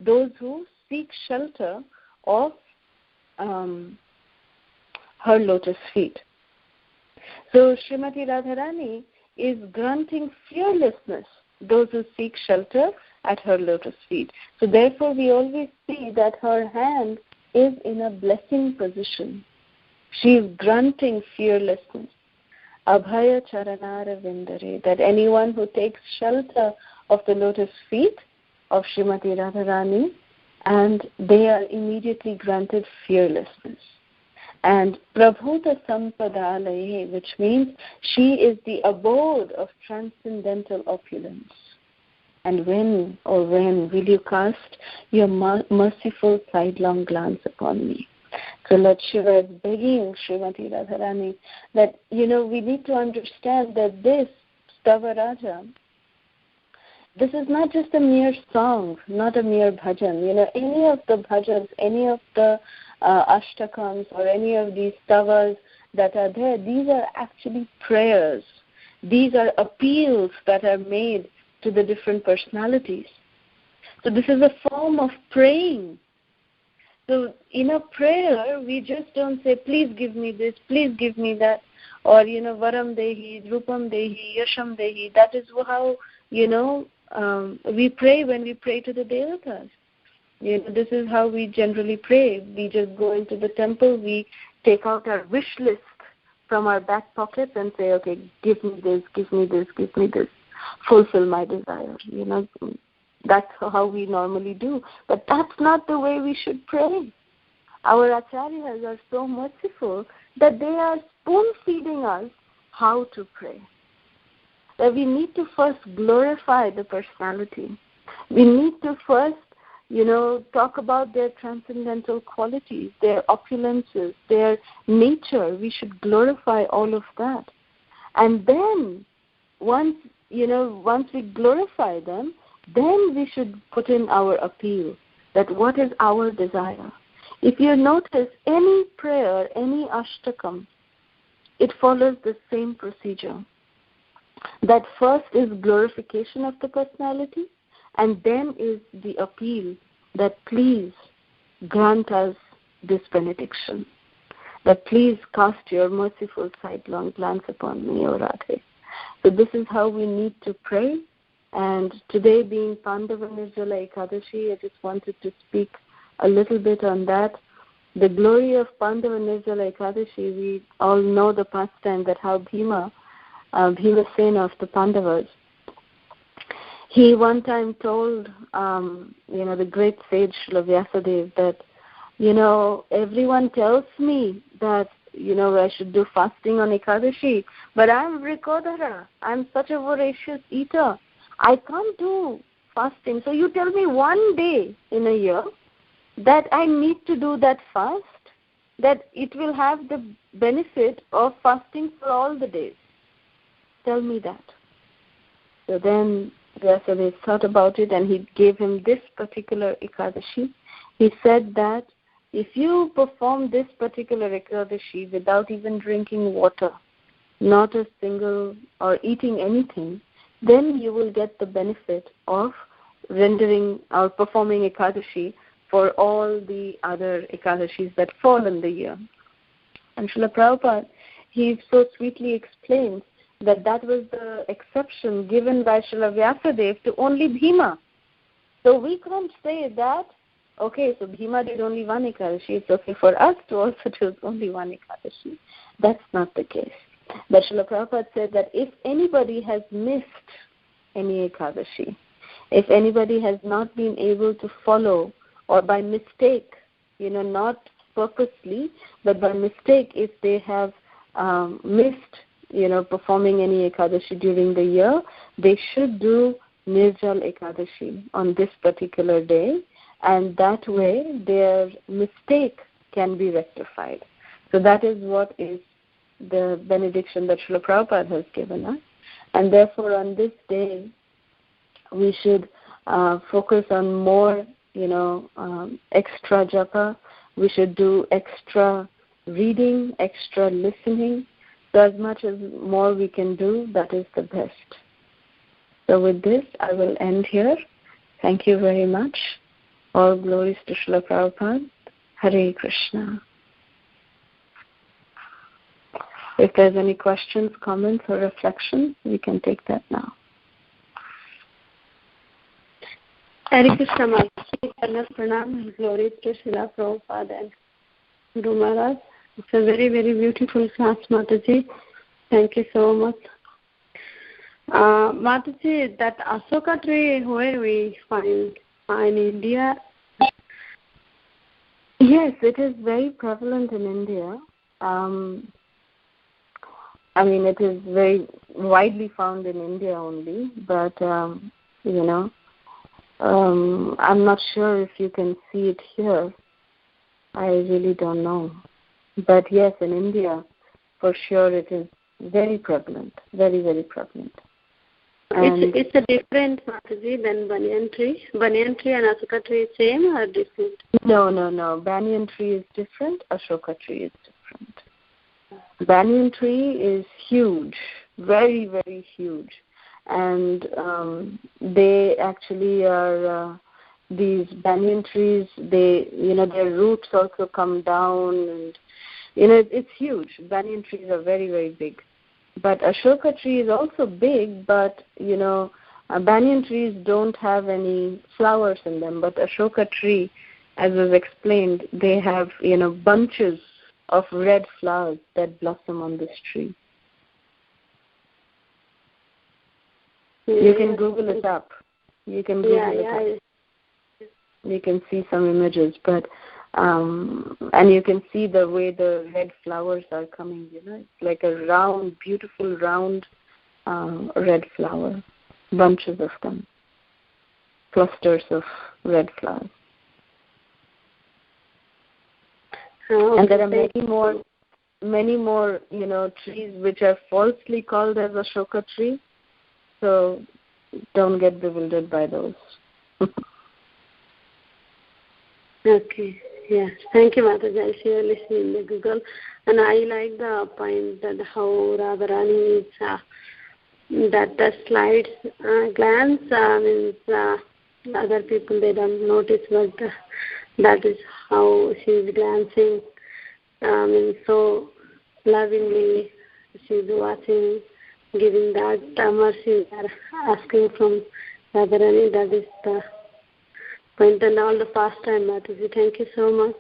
Speaker 2: those who seek shelter of her lotus feet. So Srimati Radharani is granting fearlessness those who seek shelter at her lotus feet. So therefore we always see that her hand is in a blessing position. She is granting fearlessness. Abhaya Charanara Vindare, that anyone who takes shelter of the lotus feet of Srimati Radharani, and they are immediately granted fearlessness. And Prabhuta Sampadalaye, which means she is the abode of transcendental opulence. And when will you cast your merciful sidelong glance upon me? So Lord Shiva is begging Srimati Radharani that, we need to understand that this StavaRaja, this is not just a mere song, not a mere bhajan. Any of the bhajans, any of the ashtakams or any of these stavas that are there, these are actually prayers. These are appeals that are made to the different personalities. So this is a form of praying. So in a prayer, we just don't say, please give me this, please give me that, or, varam dehi, rupam dehi, yasham dehi. That is how, we pray when we pray to the devatas. This is how we generally pray. We just go into the temple, we take out our wish list from our back pockets and say, okay, give me this, give me this, give me this. Fulfill my desire. That's how we normally do. But that's not the way we should pray. Our acharyas are so merciful that they are spoon-feeding us how to pray. That we need to first glorify the personality. We need to first, talk about their transcendental qualities, their opulences, their nature. We should glorify all of that. And then, once we glorify them, then we should put in our appeal, that what is our desire. If you notice, any prayer, any ashtakam, it follows the same procedure. That first is glorification of the personality, and then is the appeal that please grant us this benediction, that please cast your merciful sidelong glance upon me, O Radhe. So this is how we need to pray. And today being Pandava Nirjala Ekadashi, I just wanted to speak a little bit on that. The glory of Pandava Nirjala Ekadashi, we all know the pastime that how Bhima Sena of the Pandavas, he one time told, the great sage Srila Vyasadeva that, everyone tells me that, I should do fasting on Ekadashi, but I'm Vrikodara. I'm such a voracious eater. I can't do fasting. So you tell me one day in a year that I need to do that fast, that it will have the benefit of fasting for all the days. Tell me that. So then Vyasadeva thought about it, and he gave him this particular Ekadashi. He said that if you perform this particular Ekadashi without even drinking water, not a single or eating anything, then you will get the benefit of rendering or performing Ekadashi for all the other Ekadashis that fall in the year. And Srila Prabhupada, he so sweetly explains that that was the exception given by Srila Vyasadeva to only Bhima. So we can't say that, okay, so Bhima did only one Ekadashi, it's okay for us to also do only one Ekadashi. That's not the case. But Srila Prabhupada said that if anybody has missed any Ekadashi, if anybody has not been able to follow, or by mistake, not purposely, but by mistake, if they have missed, performing any Ekadashi during the year, they should do Nirjal Ekadashi on this particular day, and that way their mistake can be rectified. So that is what is the benediction that Srila Prabhupada has given us. And therefore on this day, we should focus on more, extra japa. We should do extra reading, extra listening. So as much as more we can do, that is the best. So with this, I will end here. Thank you very much. All glories to Srila Prabhupada. Hare Krishna. If there's any questions, comments, or reflections, we can take that now.
Speaker 1: Hare Krishna, Mataji. Pranam. Glory to Srila Prabhupada and Guru Maharaj. It's a very, very beautiful class, Mataji. Thank you so much. Mataji, that Ashoka tree, where we find in India?
Speaker 2: Yes, it is very prevalent in India. It is very widely found in India only, but, I'm not sure if you can see it here. I really don't know. But yes, in India, for sure, it is very prevalent, very, very prevalent.
Speaker 1: It's a different, Mataji, than banyan tree. Banyan tree and Ashoka tree is same or different?
Speaker 2: No. Banyan tree is different. Ashoka tree is different. Banyan tree is huge, very, very huge. And they actually are, these banyan trees, they, their roots also come down, and, it's huge. Banyan trees are very, very big. But Ashoka tree is also big, but, banyan trees don't have any flowers in them. But Ashoka tree, as was explained, they have, bunches of red flowers that blossom on this tree. You can Google it up. You can Google it up. You can see some images, but and you can see the way the red flowers are coming. It's like a round, beautiful round red flower, bunches of them, clusters of red flowers. And there are many more, trees which are falsely called as Ashoka tree. So don't get bewildered by those.
Speaker 1: Okay. Yes. Thank you, Mataji. I see you listening in the Google. And I like the point that how Radharani is that the slides glance means other people, they don't notice, but that is how she is glancing. So lovingly she is watching, giving that mercy, asking from Radharani. That is the point, and all the pastime, Mataji. Thank you so much.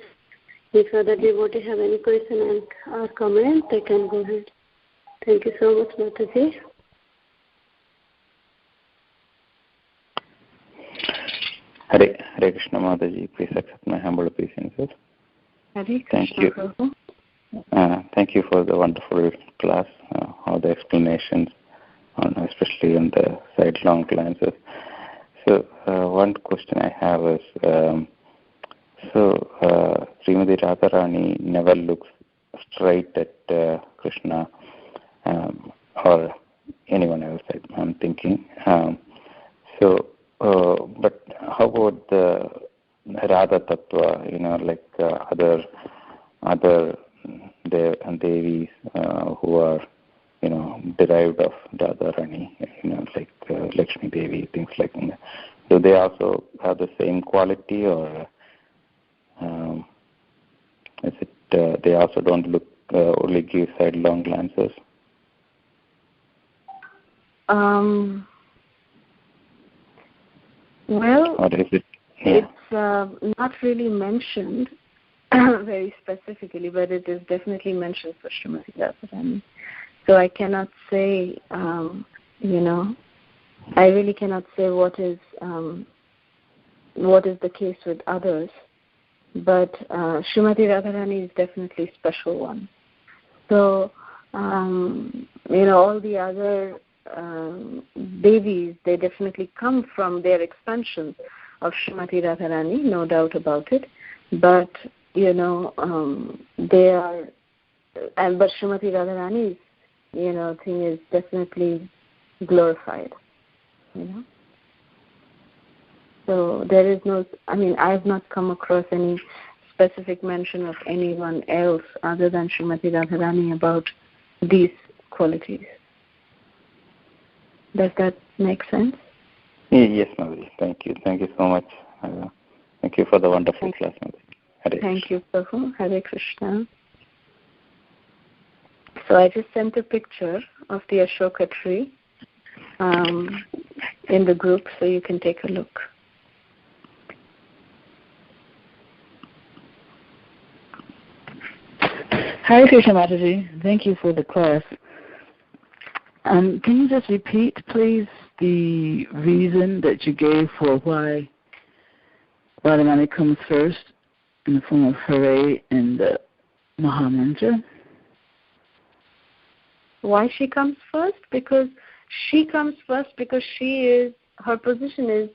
Speaker 1: If other devotees have any question or comment, they can go ahead. Thank you so much, Mataji.
Speaker 3: Hare Krishna, Mataji. Please accept my humble obeisances. Thank you. Thank you for the wonderful class, all the explanations, especially on the sidelong glances. So one question I have is, Srimati Radharani never looks straight at Krishna or anyone else, I'm thinking. But how about the Radha Tattva, like other Devis who are, derived of Radharani, like Lakshmi Devi, things like that. Do they also have the same quality, or is it they also don't look, only give sidelong glances?
Speaker 2: Well,
Speaker 3: or is it,
Speaker 2: it's not really mentioned very specifically, but it is definitely mentioned for Srimati Radharani. So I cannot say, I really cannot say what is the case with others. But Srimati Radharani is definitely a special one. So, all the other Devis, they definitely come from their expansion of Srimati Radharani, no doubt about it. But, they are, but Srimati Radharani's, thing is definitely glorified, So there is no, I have not come across any specific mention of anyone else other than Srimati Radharani about these qualities. Does that make sense?
Speaker 3: Yes, Madhuri. Thank you. Thank you so much. Thank you for the wonderful class, Madhuri.
Speaker 2: Thank you, Prabhu. Hare Krishna. So I just sent a picture of the Ashoka tree in the group, so you can take a look.
Speaker 4: Hare Krishna, Mataji. Thank you for the class. Can you just repeat, please, the reason that you gave for why Radharani comes first in the form of Hare and the Mahamantra?
Speaker 2: Why she comes first? Because she comes first because her position is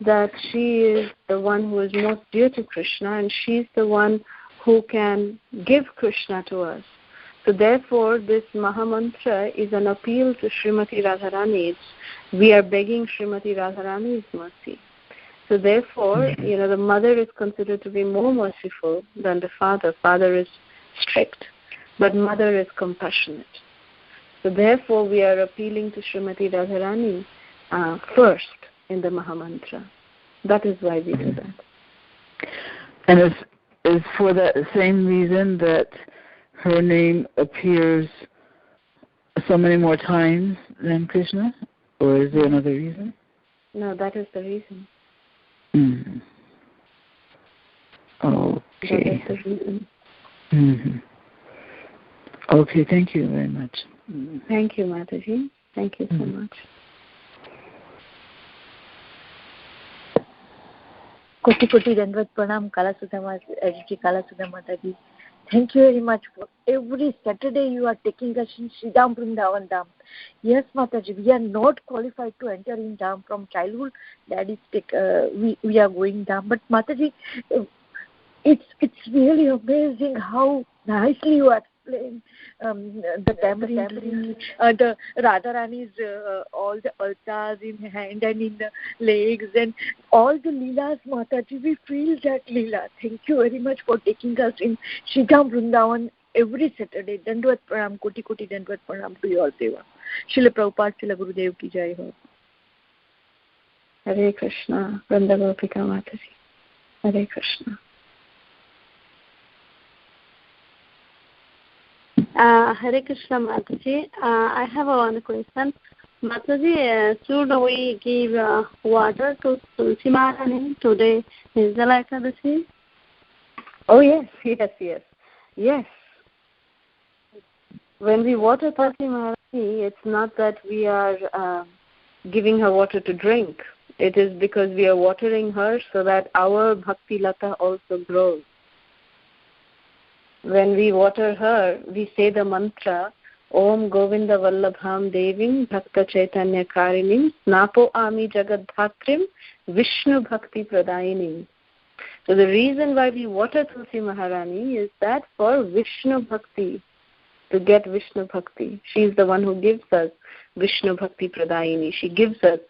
Speaker 2: that she is the one who is most dear to Krishna, and she's the one who can give Krishna to us. So therefore, this Mahamantra is an appeal to Srimati Radharani. We are begging Srimati Radharani's mercy. So therefore, the mother is considered to be more merciful than the father. Father is strict, but mother is compassionate. So therefore, we are appealing to Srimati Radharani first in the Mahamantra. That is why we do that.
Speaker 4: And is for that same reason that her name appears so many more times than Krishna? Or is there another reason?
Speaker 2: No, that is the reason.
Speaker 4: Mm-hmm. Okay.
Speaker 2: That is the reason.
Speaker 4: Mm-hmm. Okay, thank you very much.
Speaker 2: Thank you, Mataji. Thank you so much.
Speaker 5: Koti Dandvat Pranam Kalasudha Mataji. Thank you very much. For every Saturday you are taking us in Sridham Vrindavan Dham. Yes, Mataji, we are not qualified to enter in Dham from childhood. That is, we are going Dham. But Mataji, it's really amazing how nicely you explain the tamarind, the Radharani's all the altas in hand and in the legs and all the leelas, Mataji. We feel that leela. Thank you very much for taking us in Sridham Vrindavan every Saturday. Dandvat Pranam, Koti Dandvat Pranam to your Seva. Srila Prabhupada, Srila Gurudev ki jai ho.
Speaker 2: Hare Krishna, Vranda Gopika Mataji. Hare Krishna. Hare Krishna, Mataji. I have one question. Mataji, should we give water to Tulsi Maharani today? Is that like Ekadasi?
Speaker 5: Oh, yes.
Speaker 2: When we water Tulsi Maharani, it's not that we are giving her water to drink. It is because we are watering her so that our Bhakti Lata also grows. When we water her, we say the mantra Om Govinda Vallabham Devim Bhakta Chaitanya Karinim Snapo Ami Jagadhatrim Vishnu Bhakti Pradayinim. So the reason why we water Tulsi Maharani is that for Vishnu Bhakti, to get Vishnu Bhakti. She is the one who gives us Vishnu Bhakti Pradayini. She gives us,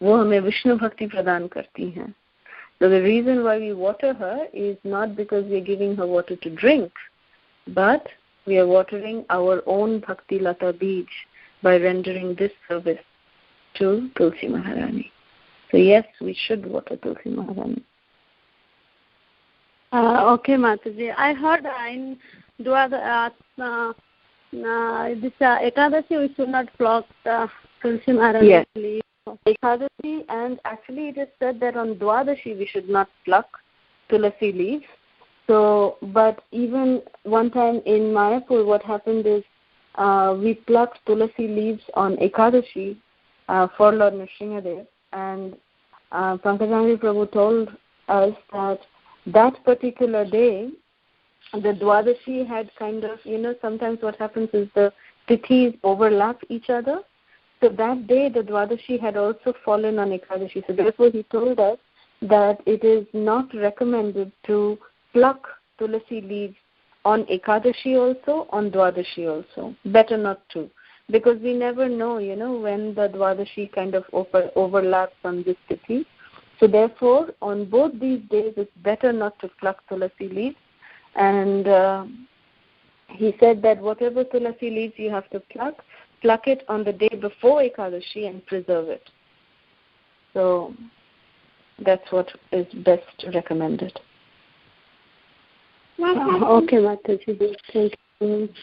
Speaker 2: वो हमें Vishnu Bhakti प्रदान करती हैं. So the reason why we water her is not because we are giving her water to drink, but we are watering our own Bhakti Lata Bij by rendering this service to Tulsi Maharani. So yes, we should water Tulsi Maharani.
Speaker 1: Okay, Mataji. I heard in this Ekadashi we should not pluck Tulsi Maharani.
Speaker 2: Yes. Ekadashi, and actually it is said that on Dwadashi we should not pluck Tulasi leaves. So, but even one time in Mayapur, what happened is we plucked Tulasi leaves on Ekadashi for Lord Nrsimhadev, and Pankajangri Prabhu told us that particular day, the Dwadashi had kind of, sometimes what happens is the tithis overlap each other. So that day, the Dwadashi had also fallen on Ekadashi. So therefore, he told us that it is not recommended to pluck Tulasi leaves on Ekadashi also, on Dwadashi also. Better not to. Because we never know, when the Dwadashi kind of overlaps on this tithi. So therefore, on both these days, it's better not to pluck Tulasi leaves. And he said that whatever Tulasi leaves you have to pluck it on the day before Ekadashi and preserve it. So that's what is best recommended.
Speaker 1: Okay, Mataji.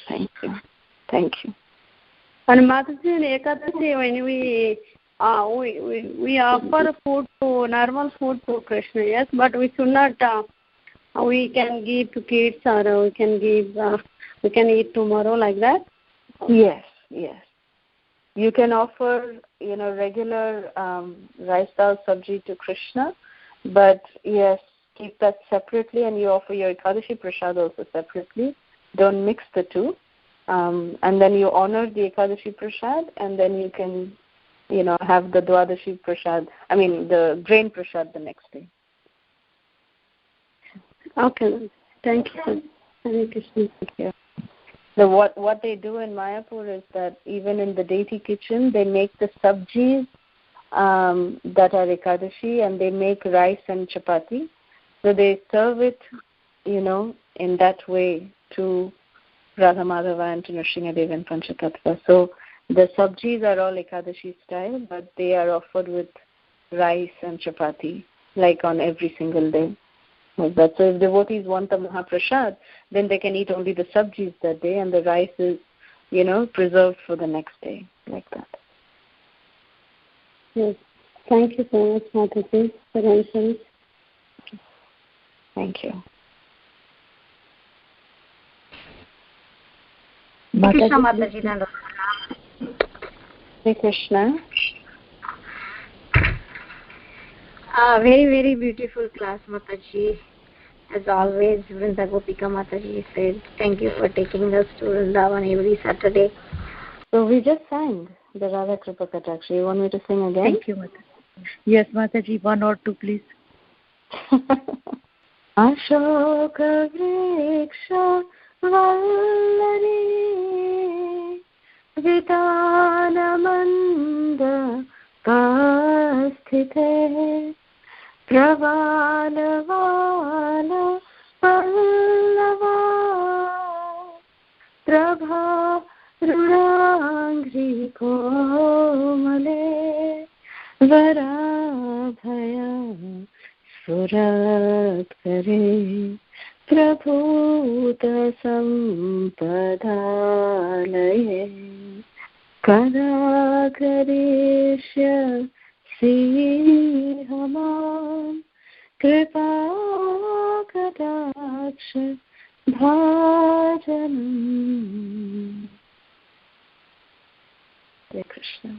Speaker 1: Thank you.
Speaker 2: Thank you.
Speaker 1: And Mataji, in Ekadashi, when we offer food to normal food to Krishna, yes, but we should not. We can give to kids, or we can eat tomorrow, like that.
Speaker 2: Yes. You can offer, regular rice dal sabji to Krishna, but yes, keep that separately, and you offer your Ekadashi Prasad also separately. Don't mix the two, and then you honor the Ekadashi Prasad, and then you can, have the Dwadashi Prasad. The grain Prasad the next day.
Speaker 1: Okay, thank you. Thank you.
Speaker 2: So what they do in Mayapur is that even in the deity kitchen, they make the sabjis that are Ekadashi, and they make rice and chapati. So they serve it, in that way to Radha Madhava and to Nrsimhadev and Panchatattva. So the sabjis are all Ekadashi style, but they are offered with rice and chapati, like on every single day. Like that. So if devotees want the Mahaprasad, then they can eat only the sabjis that day, and the rice is, preserved for the next day, like that.
Speaker 1: Yes. Thank you so much, Mataji, for answering.
Speaker 2: Thank you.
Speaker 5: Krishna Mataji.
Speaker 2: Hare Krishna.
Speaker 5: Very, very beautiful class, Mataji. As always, Vrinda Gopika Mataji said, thank you for taking us to Vrindavan every Saturday.
Speaker 2: So we just sang the RadhaKripa Kataksha. You want me to sing again?
Speaker 5: Thank you, Mataji. Yes, Mataji, one or two, please.
Speaker 2: Ashoka Vriksha Vallari Vitanamanda Kasthite Pravala Vala Pallava Prabha Rudangri Komale Varabhaya Surat Kare Prabhuta Sampadalaye Kadakarishya Sihamam Kripa Kataksha Bhajanam. Hare Krishna.